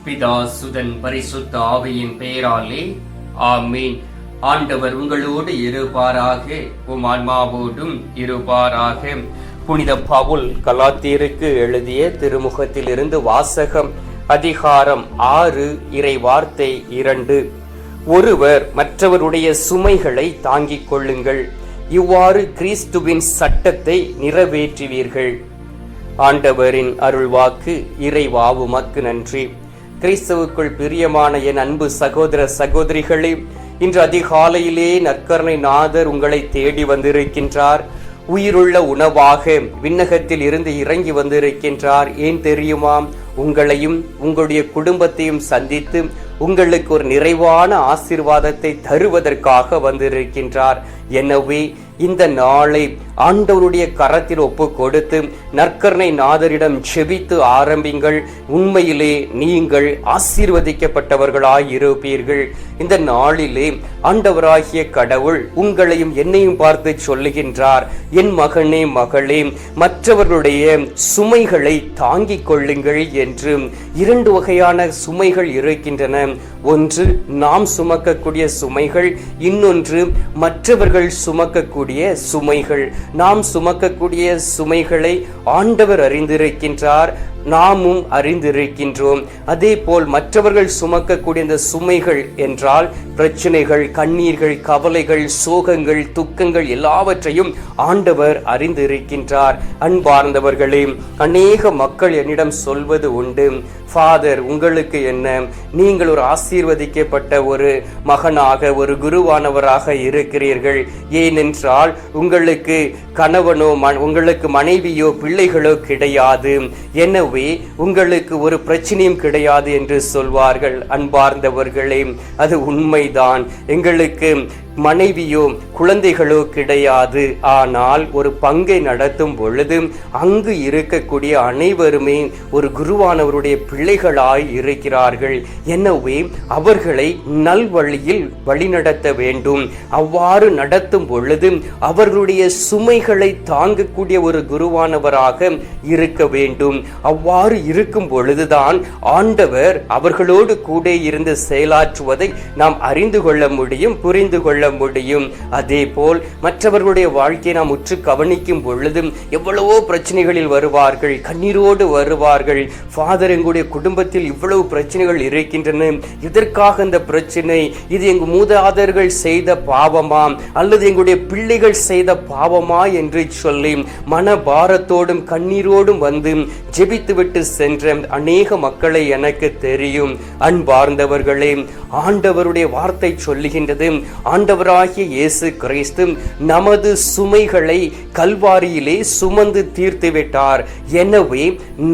பிதா சுதன் பரிசுத்த ஆவியின் பெயராலே ஆமீன். ஆண்டவர் உங்களோடு இருப்பாராக, உம் ஆன்மாவோடும் இருப்பாராக. புனித பவுல் கலாத்தியருக்கு எழுதிய திருமுகத்திலிருந்து வாசகம். அதிகாரம் 6, இறை வார்த்தை 2. ஒருவர் மற்றவருடைய சுமைகளை தாங்கிக் கொள்ளுங்கள், இவ்வாறு கிறிஸ்துவின் சட்டத்தை நிறைவேற்றுவீர்கள். ஆண்டவரின் அருள்வாக்கு. இறைவா உமக்கு நன்றி. கிறிஸ்துவுக்குள் பிரியமான என் அன்பு சகோதர சகோதரிகளே, இன்று அதிகாலையிலே நற்கருணை நாதர் உங்களை தேடி வந்திருக்கின்றார். உயிருள்ள உணவாக விண்ணகத்தில் இருந்து இறங்கி வந்திருக்கின்றார். ஏன் தெரியுமா? உங்களையும் உங்களுடைய குடும்பத்தையும் சந்தித்து உங்களுக்கு ஒரு நிறைவான ஆசீர்வாதத்தை தருவதற்காக வந்திருக்கின்றார். எனவே இந்த நாளை ஆண்டவருடைய கரத்தில் ஒப்பு கொடுத்து நற்கருணை நாதரிடம் செபித்து ஆரம்பிங்கள். உண்மையிலே நீங்கள் ஆசீர்வதிக்கப்பட்டவர்களாய் இருப்பீர்கள். இந்த நாளிலே ஆண்டவராகிய கடவுள் உங்களையும் என்னையும் பார்த்து சொல்லுகின்றார், என் மகனே மகளே, மற்றவர்களுடைய சுமைகளை தாங்கிக் கொள்ளுங்கள் என்று. 2 வகையான சுமைகள் இருக்கின்றன. ஒன்று நாம் சுமக்கக்கூடிய சுமைகள், இன்னொன்று மற்றவர்கள் சுமக்கக்கூடிய சுமைகள். நாம் சுமக்கக்கூடிய சுமைகளை ஆண்டவர் அறிந்திருக்கின்றார், நாமும் அறிந்திருக்கின்றோம். அதே போல் மற்றவர்கள் சுமக்கக்கூடிய இந்த சுமைகள் என்றால் பிரச்சனைகள், கண்ணீர்கள், கவலைகள், சோகங்கள், துக்கங்கள் எல்லாவற்றையும் ஆண்டவர் அறிந்திருக்கின்றார். அன்பார்ந்தவர்களே, அநேக மக்கள் என்னிடம் சொல்வது உண்டு, ஃபாதர் உங்களுக்கு என்ன, நீங்கள் ஒரு ஆசீர்வதிக்கப்பட்ட ஒரு மகனாக, ஒரு குருவானவராக இருக்கிறீர்கள். ஏனென்றால் உங்களுக்கு கணவனோ உங்களுக்கு மனைவியோ பிள்ளைகளோ கிடையாது, எனவே உங்களுக்கு ஒரு பிரச்சனையும் கிடையாது என்று சொல்வார்கள். அன்பார்ந்தவர்களே, அது உண்மைதான். எங்களுக்கு மனைவியோ குழந்தைகளோ கிடையாது. ஆனால் ஒரு பங்கை நடத்தும் பொழுது அங்கு இருக்கக்கூடிய அனைவருமே ஒரு குருவானவருடைய பிள்ளைகளாய் இருக்கிறார்கள். எனவே அவர்களை நல்வழியில் வழிநடத்த வேண்டும். அவ்வாறு நடத்தும் பொழுது அவர்களுடைய சுமைகளை தாங்கக்கூடிய ஒரு குருவானவராக இருக்க வேண்டும். அவ்வாறு இருக்கும் பொழுதுதான் ஆண்டவர் அவர்களோடு கூட இருந்து செயலாற்றுவதை நாம் அறிந்து கொள்ள முடியும், புரிந்து கொள்ள முடியும். அதே போல் மற்றவர்களுடைய வாழ்க்கையை நாம் உற்று கவனிக்கும் பொழுதும் எவ்வளவோ பிரச்சனைகளில் வருவார்கள், கண்ணீரோடு வருவார்கள். ஃபாதர், எங்களுடைய குடும்பத்தில் இவ்வளவு பிரச்சனைகள் இருக்கின்றன, இதற்காக இந்த பிரச்சனை, இது எங்கள் மூதாதையர்கள் செய்த பாவமா அல்லது எங்களுடைய பிள்ளைகள் செய்த பாவமா என்று சொல்லி மனபாரத்தோடும் கண்ணீரோடும் வந்து ஜெபித்துவிட்டு சென்ற அநேக மக்களை எனக்கு தெரியும். அன்பார்ந்தவர்களே, ஆண்டவருடைய வார்த்தை சொல்லுகின்றது, ஆண்டவராகிய இயேசு கிறிஸ்து நமது சுமைகளை கல்வாரியிலே சுமந்து தீர்த்து விட்டார். எனவே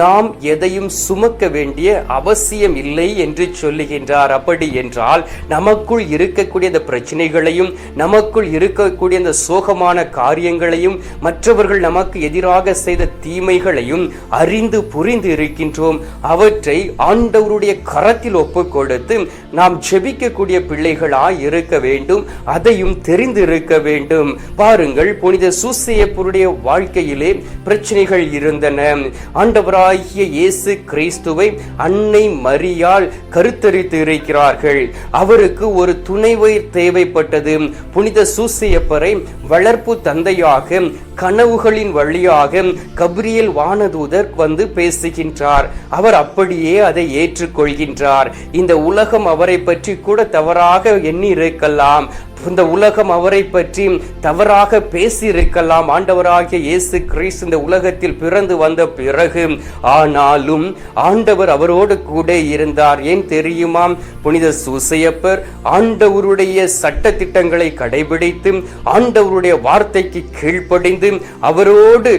நாம் எதையும் சுமக்க வேண்டிய அவசியம் இல்லை என்று சொல்லுகின்றார். அப்படி என்றால் நமக்குள் இருக்கக்கூடிய இந்த பிரச்சனைகளையும், நமக்குள் இருக்கக்கூடிய இந்த சோகமான காரியங்களையும், மற்றவர்கள் நமக்கு எதிராக செய்த தீமைகளையும் அறிந்து புரிந்து இருக்கின்றோம். அவற்றை ஆண்டவருடைய கரத்தில் ஒப்பு கொடுத்து நாம் ஜெபிக்கக்கூடிய பிள்ளைகளாய் இருக்க வேண்டும். அதையும் தெரிந்திருக்க வேண்டும். பாருங்கள், புனித சூசையப்பருடைய வாழ்க்கையிலே பிரச்சனைகள் இருந்தன. ஆண்டவராகிய இயேசு கிறிஸ்துவை அன்னை மரியாள் கருத்தரித்து இருக்கிறார்கள். அவருக்கு ஒரு துணைவை தேவைப்பட்டது. புனித சூசையப்பரை வளர்ப்பு தந்தையாக கனவுகளின் வழியாக கபிரியேல் வானதூதர் வந்து பேசுகின்றார். அவர் அப்படியே அதை ஏற்றுக்கொள்கின்றார். இந்த உலகம் அவரை பற்றி கூட தவறாக எண்ணி இருக்கலாம், இந்த உலகம் அவரை பற்றி தவறாக பேசி இருக்கலாம். ஆண்டவராகிய இயேசு கிறிஸ்து இந்த உலகத்தில் பிறந்து வந்த பிறகு ஆனாலும் ஆண்டவர் அவரோடு கூட இருந்தார். ஏன் தெரியுமா? புனித சூசையப்பர் ஆண்டவருடைய சட்ட திட்டங்களை கடைபிடித்து ஆண்டவருடைய வார்த்தைக்கு கீழ்ப்படிந்து அவரோடு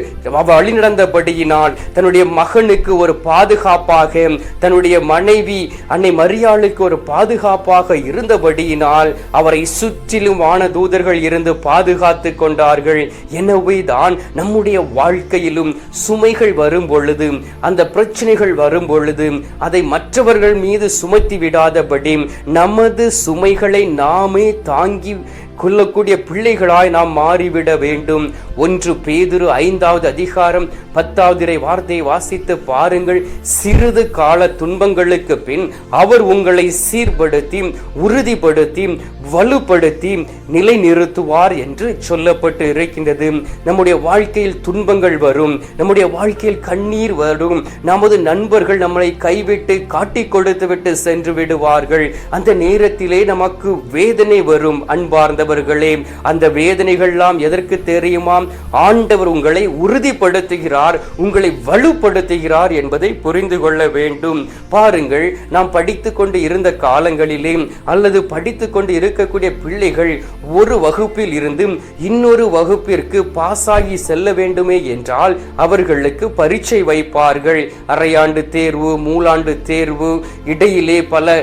வழிநடந்தபடியினால் தன்னுடைய மகனுக்கு ஒரு பாதுகாப்பாக, தன்னுடைய மனைவி அன்னை மரியாளுக்கு ஒரு பாதுகாப்பாக இருந்தபடியினால் அவரை சுற்றி வானதூதர்கள் இருந்து பாதுகாத்து கொண்டார்கள். எனவேதான் நம்முடைய வாழ்க்கையிலும் சுமைகள் வரும் பொழுது, அந்த பிரச்சனைகள் வரும் பொழுது அதை மற்றவர்கள் மீது சுமத்தி விடாதபடி நமது சுமைகளை நாமே தாங்கி கொள்ளக்கூடிய பிள்ளைகளாய் நாம் மாறிவிட வேண்டும். 1 பேதுரு 5வது அதிகாரம் 10வது வார்த்தையை வாசித்து பாருங்கள். சிறிது கால துன்பங்களுக்கு பின் அவர் உங்களை சீர்படுத்தி உறுதிப்படுத்தி வலுப்படுத்தி நிலைநிறுத்துவார் என்று சொல்லப்பட்டு இருக்கின்றது. நம்முடைய வாழ்க்கையில் துன்பங்கள் வரும், நம்முடைய வாழ்க்கையில் கண்ணீர் வரும், நமது நண்பர்கள் நம்மளை கைவிட்டு காட்டிக் கொடுத்து விட்டு சென்று விடுவார்கள். அந்த நேரத்திலே நமக்கு வேதனை வரும். அன்பார்ந்தவர்களே, அந்த வேதனைகள்லாம் எதற்கு தெரியுமாம்? ஆண்டவர் உங்களை உறுதிப்படுத்துகிறார், உங்களை வலுப்படுத்துகிறார் என்பதை புரிந்து கொள்ள வேண்டும். பாருங்கள், நாம் படித்துக் கொண்டு இருந்த காலங்களிலே அல்லது படித்துக் கொண்டு இருக்கக்கூடிய பிள்ளைகள் ஒரு வகுப்பில் இருந்து இன்னொரு வகுப்பிற்கு பாஸாகி செல்ல வேண்டுமே என்றால் அவர்களுக்கு பரீட்சை வைப்பார்கள். அரையாண்டு தேர்வு, மூலாண்டு தேர்வு, இடையிலே பல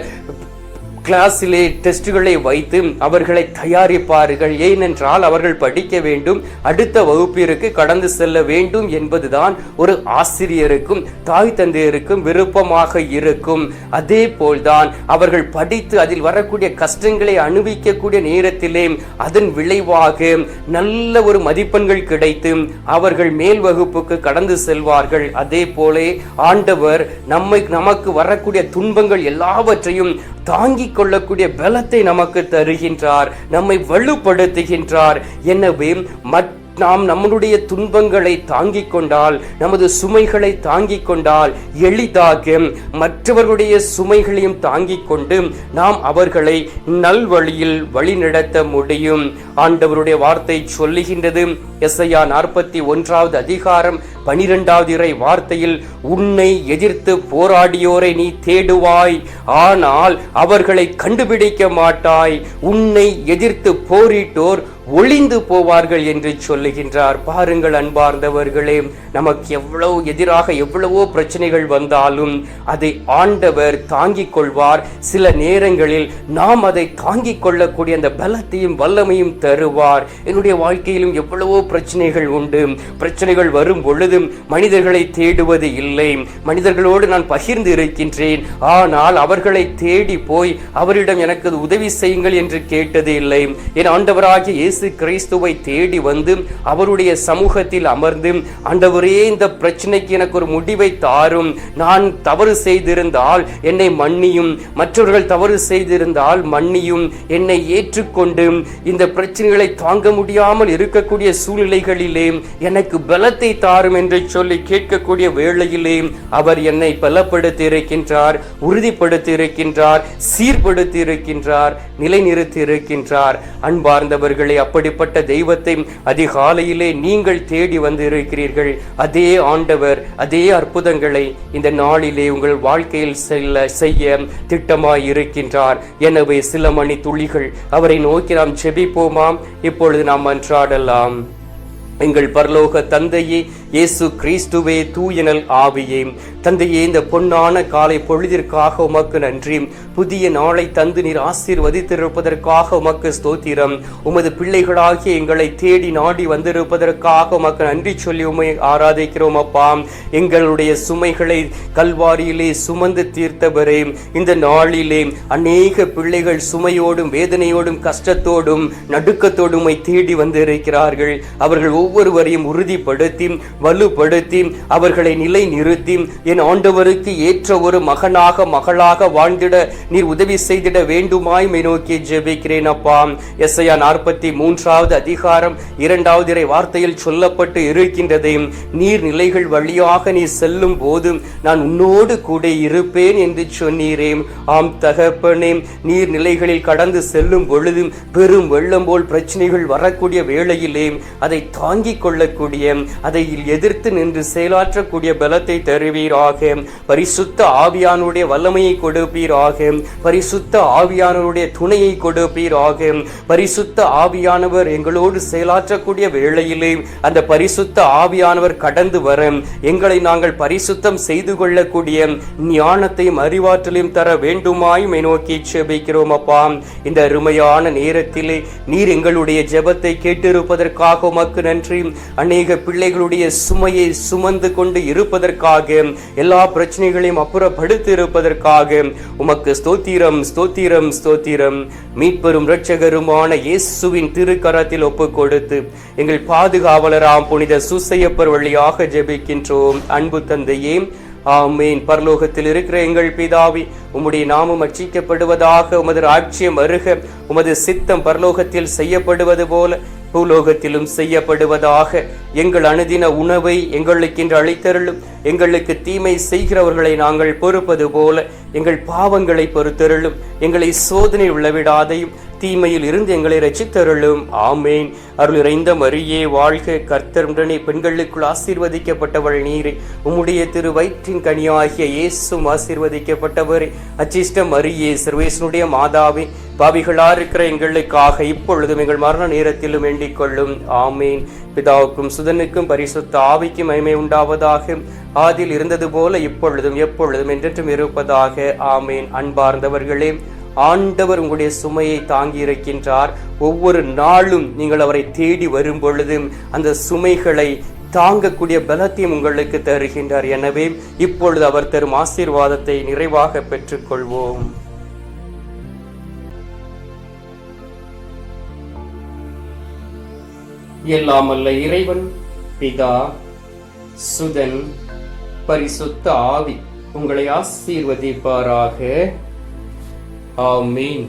கிளாஸிலே டெஸ்டுகளை வைத்து அவர்களை தயாரிப்பார்கள். ஏனென்றால் அவர்கள் படிக்க வேண்டும், அடுத்த வகுப்பிற்கு கடந்து செல்ல வேண்டும் என்பதுதான் ஒரு ஆசிரியருக்கும் தாய் தந்தையருக்கும் விருப்பமாக இருக்கும். அதே போல்தான் அவர்கள் படித்து அதில் வரக்கூடிய கஷ்டங்களை அனுபவிக்கக்கூடிய நேரத்திலே அதன் விளைவாக நல்ல ஒரு மதிப்பெண்கள் கிடைத்து அவர்கள் மேல் வகுப்புக்கு கடந்து செல்வார்கள். அதே போல ஆண்டவர் நமக்கு வரக்கூடிய துன்பங்கள் எல்லாவற்றையும் தாங்கிக் கொள்ளக்கூடிய பலத்தை நமக்கு தருகின்றார், நம்மை வலுப்படுத்துகின்றார். எனவே நாம் நம்முடைய துன்பங்களை தாங்கிக் கொண்டால், நமது சுமைகளை தாங்கிக் கொண்டால் எளிதாக மற்றவர்களுடைய சுமைகளையும் தாங்கிக் கொண்டு நாம் அவர்களை நல்வழியில் வழிநடத்த முடியும். ஆண்டவருடைய வார்த்தை சொல்லுகின்றது. எசாயா 41வது அதிகாரம் 12வது வார்த்தையில், உன்னை எதிர்த்து போராடியோரை நீ தேடுவாய், ஆனால் அவர்களை கண்டுபிடிக்க மாட்டாய். உன்னை எதிர்த்து போரிட்டோர் ஒளிந்து போவார்கள் என்று சொல்லுகின்றார். பாருங்கள் அன்பார்ந்தவர்களே, நமக்கு எதிராக எவ்வளவோ பிரச்சனைகள் வந்தாலும் அதை ஆண்டவர் தாங்கிக் கொள்வார். சில நேரங்களில் நாம் அதை தாங்கிக் கொள்ளக்கூடிய அந்த பலத்தையும் வல்லமையும் தருவார். என்னுடைய வாழ்க்கையிலும் எவ்வளவோ பிரச்சனைகள் உண்டு. பிரச்சனைகள் வரும் பொழுதும் மனிதர்களை தேடுவது இல்லை, மனிதர்களோடு நான் பகிர்ந்து இருக்கின்றேன். ஆனால் அவர்களை தேடி போய் அவரிடம் எனக்கு உதவி செய்யுங்கள் என்று கேட்டது இல்லை. என் ஆண்டவராகிய இயேசு கிறிஸ்துவை தேடி வந்து அவருடைய சமூகத்தில் அமர்ந்து, ஆண்டவரே, இந்த பிரச்சனைக்கு எனக்கு ஒரு முடிவை தாரும், நான் தவறு செய்திருந்தால் என்னை மன்னியும், மற்றவர்கள் தவறு செய்திருந்தால் மன்னியும், என்னை ஏற்றுக்கொண்டு இந்த பிரச்சனைகளை தாங்க முடியாமல் இருக்கக்கூடிய சூழ்நிலைகளிலே எனக்கு பலத்தை தாரும் என்று சொல்லி கேட்கக்கூடிய வேளையிலே அவர் என்னை பலப்படுத்தி இருக்கின்றார், உறுதிப்படுத்தி இருக்கின்றார், சீர்படுத்தி இருக்கின்றார், நிலைநிறுத்தி இருக்கின்றார். அன்பார்ந்தவர்களே, அப்படிப்பட்ட தெய்வத்தை அதிகாலையிலே நீங்கள் தேடி வந்து இருக்கிறீர்கள். அதே ஆண்டவர் அதே அற்புதங்களை இந்த நாளிலே உங்கள் வாழ்க்கையில் செய்ய திட்டமாய் இருக்கின்றார். எனவே சில மணி துளிகள் அவரை நோக்கி நாம் ஜெபிப்போமாம். இப்பொழுது நாம் மன்றாடலாம். எங்கள் பரலோக தந்தையே, இயேசு கிறிஸ்துவே, தூயனல் ஆவியே, தந்தையே, இந்த பொன்னான காலை பொழுதிற்காக உமக்கு நன்றி. புதிய நாளை தந்து நீர் ஆசீர்வதித்திருப்பதற்காக உமக்கு ஸ்தோத்திரம். உமது பிள்ளைகளாகிய எங்களை தேடி நாடி வந்திருப்பதற்காக உமக்கு நன்றி சொல்லி உம்மை ஆராதிக்கிறோம். அப்பா, எங்களுடைய சுமைகளை கல்வாரியிலே சுமந்து தீர்த்தவரே, இந்த நாளிலே அநேக பிள்ளைகள் சுமையோடும் வேதனையோடும் கஷ்டத்தோடும் நடுக்கத்தோடும் உம்மை தேடி வந்திருக்கிறார்கள். அவர்கள் ஒவ்வொருவரையும் உறுதிப்படுத்தி வலுப்படுத்தி அவர்களை நிலை நிறுத்தி என் ஆண்டவருக்கு ஏற்ற ஒரு மகனாக மகளாக வாழ்ந்திட நீர் உதவி செய்திட வேண்டுமாய் நோக்கி ஜெபிக்கிறேன். அப்பா, எசாயா 43வது அதிகாரம் 2வது வார்த்தையில் சொல்லப்பட்டு இருக்கின்றது, நீர் நிலைகள் வழியாக நீ செல்லும் போது நான் உன்னோடு கூட இருப்பேன் என்று சொன்னீரே. ஆம் தகப்பனே, நீர் நிலைகளில் கடந்து செல்லும் பொழுது பெரும் வெள்ளம் போல் பிரச்சனைகள் வரக்கூடிய வேளையிலே அதை தாங்கிக் கொள்ளக்கூடிய, அதை எதிர்த்து நின்று செயலாற்றக்கூடிய பலத்தை தருவீராக. பரிசுத்த ஆவியானுடைய வல்லமையை கொடுப்பீராக. பரிசுத்த ஆவியானவருடைய துணையை கொடுப்பீராக. பரிசுத்த ஆவியானவர் எங்களோடு செயலாற்றக்கூடிய வேளையிலே அந்த பரிசுத்த ஆவியானவர் கடந்து வர எங்களை நாங்கள் பரிசுத்தம் செய்து கொள்ளக்கூடிய ஞானத்தையும் அறிவாற்றலையும் தர வேண்டுமாய் நோக்கி ஜெபிக்கிறோம். அப்பா, இந்த அருமையான நேரத்திலே நீர் எங்களுடைய ஜெபத்தை கேட்டிருப்பதற்காக உமக்கு நன்றி. அநேக பிள்ளைகளுடைய சுமையை சுமந்து கொண்டு இருப்பதற்காக, எல்லா பிரச்சனைகளையும் அப்புறப்படுத்தி இருப்பதற்காக உமக்கு ஸ்தோத்திரம், ஸ்தோத்திரம், ஸ்தோத்திரம். மீட்பெரும் இரட்சகருமான இயேசுவின் திருக்கரத்தில் ஒப்பு கொடுத்து எங்கள் பாதுகாவலராம் புனித சூசையப்பர் வழியாக ஜெபிக்கின்றோம் அன்பு தந்தையே, ஆமேன். பரலோகத்தில் இருக்கிற எங்கள் பிதாவே, உம்முடைய நாமம் அர்ச்சிக்கப்படுவதாக, உமது ராஜ்யம் வருக, உமது சித்தம் பரலோகத்தில் செய்யப்படுவது போல பூலோகத்திலும் செய்யப்படுவதாக. எங்கள் அனுதின உணவை எங்களுக்கு இன்று அளித்தருளும். எங்களுக்கு தீமை செய்கிறவர்களை நாங்கள் பொறுப்பது போல எங்கள் பாவங்களை பொறுத்தருளும். எங்களை சோதனை உள்ளவிடாதையும் தீமையில் இருந்து எங்களை ரட்சித்தருளும். ஆமேன். அருள் நிறைந்த மரியே வாழ்க, கர்த்தருடனே பெண்களுக்குள் ஆசீர்வதிக்கப்பட்டவள் நீரே, உம்முடைய திரு வயிற்றின் கனியாகிய இயேசும் ஆசீர்வதிக்கப்பட்டவரே. அச்சிஷ்ட மரியே, சர்வேசனுடைய மாதாவே, பாவிகளா இருக்கிற எங்களுக்காக இப்பொழுதும் எங்கள் மரண நேரத்திலும் வேண்டிக் கொள்ளும். ஆமேன். பிதாவுக்கும் சுதனுக்கும் பரிசுத்த ஆவிக்கும் மகிமை உண்டாவதாக. ஆதியில் இருந்தது போல இப்பொழுதும் எப்பொழுதும் என்றென்றும் இருப்பதாக. ஆமேன். அன்பார்ந்தவர்களே, ஆண்டவர் உங்களுடைய சுமையை தாங்கி இருக்கின்றார். ஒவ்வொரு நாளும் நீங்கள் அவரை தேடி வரும் பொழுது அந்த சுமைகளை தாங்கக்கூடிய பலத்தையும் உங்களுக்கு தருகின்றார். எனவே இப்பொழுது அவர் தரும் ஆசீர்வாதத்தை நிறைவாக பெற்றுக்கொள்வோம். எல்லாம் அல்ல இறைவன் பிதா, சுதன், பரிசுத்த ஆவி உங்களை ஆசீர்வதிப்பாராக. ஆமீன்.